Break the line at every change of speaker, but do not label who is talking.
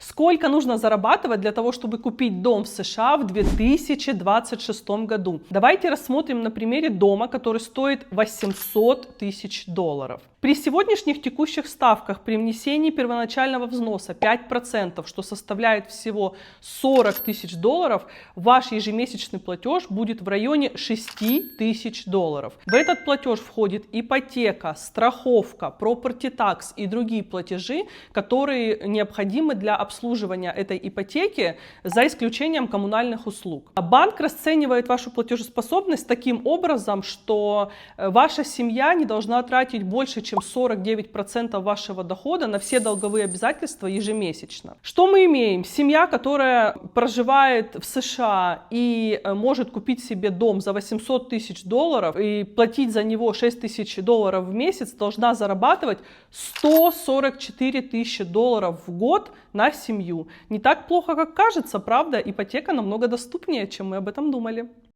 Сколько нужно зарабатывать для того, чтобы купить дом в США в 2026 году? Давайте рассмотрим на примере дома, который стоит $800 тысяч. При сегодняшних текущих ставках при внесении первоначального взноса 5%, что составляет всего $40 тысяч, ваш ежемесячный платеж будет в районе $6 тысяч. В этот платеж входит ипотека, страховка, property tax и другие платежи, которые необходимы для обслуживания этой ипотеки, за исключением коммунальных услуг. Банк расценивает вашу платежеспособность таким образом, что ваша семья не должна тратить больше, чем 49% вашего дохода на все долговые обязательства ежемесячно. Что мы имеем? Семья, которая проживает в США и может купить себе дом за $800 тысяч и платить за него $6 тысяч в месяц, должна зарабатывать $144 тысячи в год на семью. Не так плохо, как кажется, правда? Ипотека намного доступнее, чем мы об этом думали.